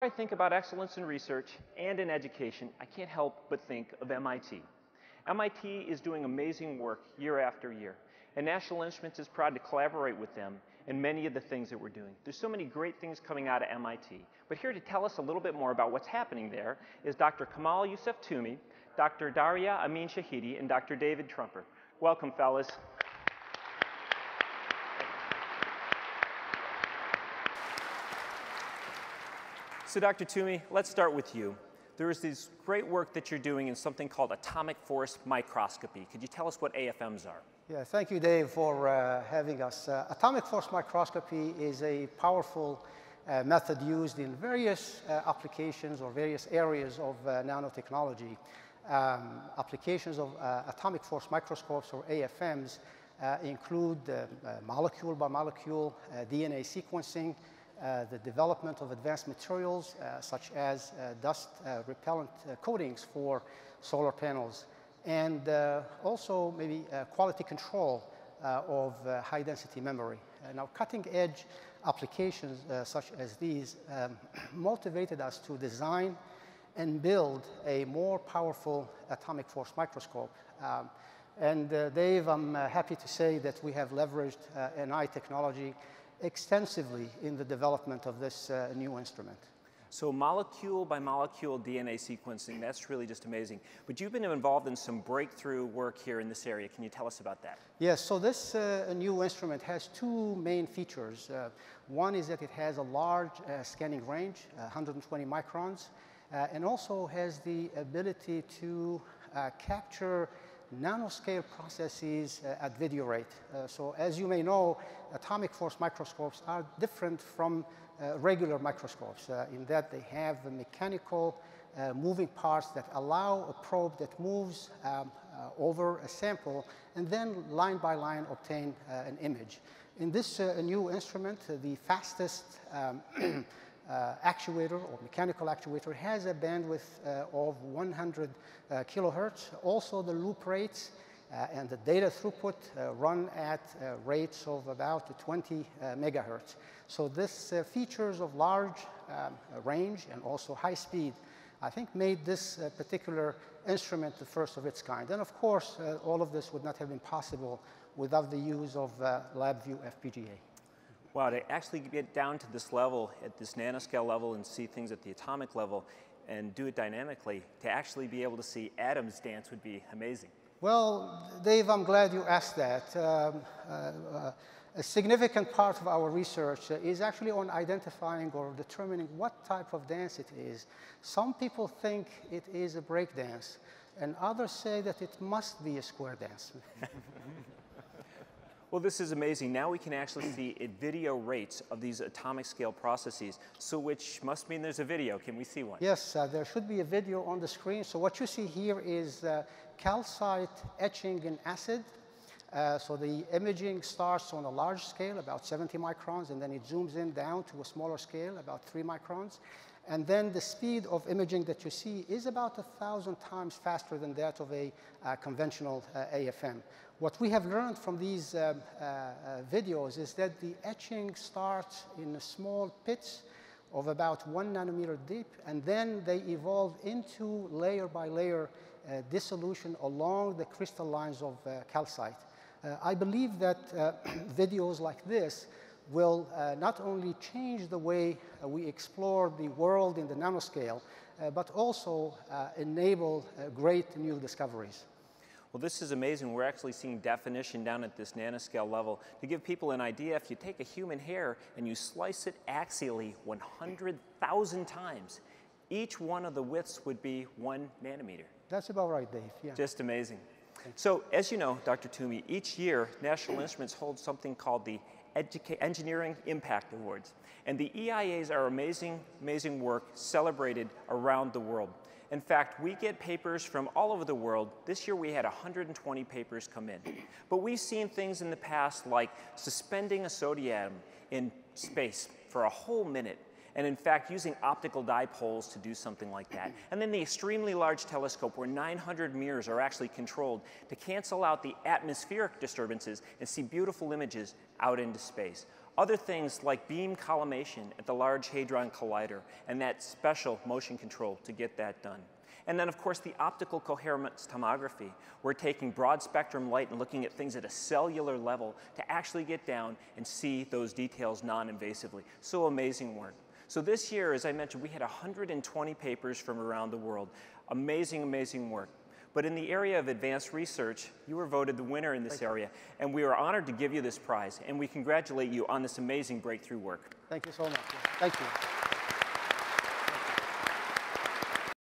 I think about excellence in research and in education, I can't help but think of MIT. MIT is doing amazing work year after year, and National Instruments is proud to collaborate with them in many of the things that we're doing. There's so many great things coming out of MIT, but here to tell us a little bit more about what's happening there is Dr. Kamal Yousef Toomey, Dr. Daria Amin Shahidi, and Dr. David Trumper. Welcome, fellas. So Dr. Toomey, let's start with you. There is this great work that you're doing in something called atomic force microscopy. Could you tell us what AFMs are? Yeah, thank you, Dave, for having us. Atomic force microscopy is a powerful method used in various applications or various areas of nanotechnology. Applications of atomic force microscopes, or AFMs, include molecule by molecule DNA sequencing, the development of advanced materials such as dust repellent coatings for solar panels, and also maybe quality control of high density memory. Now, cutting edge applications such as these motivated us to design and build a more powerful atomic force microscope. Dave, I'm happy to say that we have leveraged NI technology extensively in the development of this new instrument. So molecule by molecule DNA sequencing, that's really just amazing. But you've been involved in some breakthrough work here in this area. Can you tell us about that? Yes, so this new instrument has two main features. One is that it has a large scanning range, 120 microns, and also has the ability to capture nanoscale processes at video rate. So as you may know, atomic force microscopes are different from regular microscopes in that they have mechanical moving parts that allow a probe that moves over a sample and then line by line obtain an image. In this new instrument, the fastest actuator or mechanical actuator has a bandwidth of 100 kilohertz. Also, the loop rates and the data throughput run at rates of about 20 megahertz. So this features of large range and also high speed, I think, made this particular instrument the first of its kind. And of course, all of this would not have been possible without the use of LabVIEW FPGA. Wow, to actually get down to this level, at this nanoscale level, and see things at the atomic level and do it dynamically, to actually be able to see atoms dance would be amazing. Well, Dave, I'm glad you asked that. A significant part of our research is actually on identifying or determining what type of dance it is. Some people think it is a break dance, and others say that it must be a square dance. Well, this is amazing. Now we can actually see at video rates of these atomic scale processes, so which must mean there's a video. Can we see one? Yes, there should be a video on the screen. So what you see here is calcite etching in acid. So the imaging starts on a large scale, about 70 microns, and then it zooms in down to a smaller scale, about 3 microns. And then the speed of imaging that you see is about 1,000 times faster than that of a conventional AFM. What we have learned from these videos is that the etching starts in small pits of about 1 nanometer deep, and then they evolve into layer by layer dissolution along the crystal lines of calcite. I believe that videos like this will not only change the way we explore the world in the nanoscale, but also enable great new discoveries. Well, this is amazing. We're actually seeing definition down at this nanoscale level. To give people an idea, if you take a human hair and you slice it axially 100,000 times, each one of the widths would be 1 nanometer. That's about right, Dave. Yeah. Just amazing. So, as you know, Dr. Toomey, each year National Instruments holds something called the Engineering Impact Awards. And the EIAs are amazing, amazing work celebrated around the world. In fact, we get papers from all over the world. This year we had 120 papers come in. But we've seen things in the past like suspending a sodium atom in space for a whole minute. And in fact, using optical dipoles to do something like that. And then the extremely large telescope where 900 mirrors are actually controlled to cancel out the atmospheric disturbances and see beautiful images out into space. Other things like beam collimation at the Large Hadron Collider and that special motion control to get that done. And then, of course, the optical coherence tomography. We're taking broad spectrum light and looking at things at a cellular level to actually get down and see those details non-invasively. So amazing work. So this year, as I mentioned, we had 120 papers from around the world. Amazing, amazing work. But in the area of advanced research, you were voted the winner in this area, and we are honored to give you this prize, and we congratulate you on this amazing breakthrough work. Thank you so much. Thank you.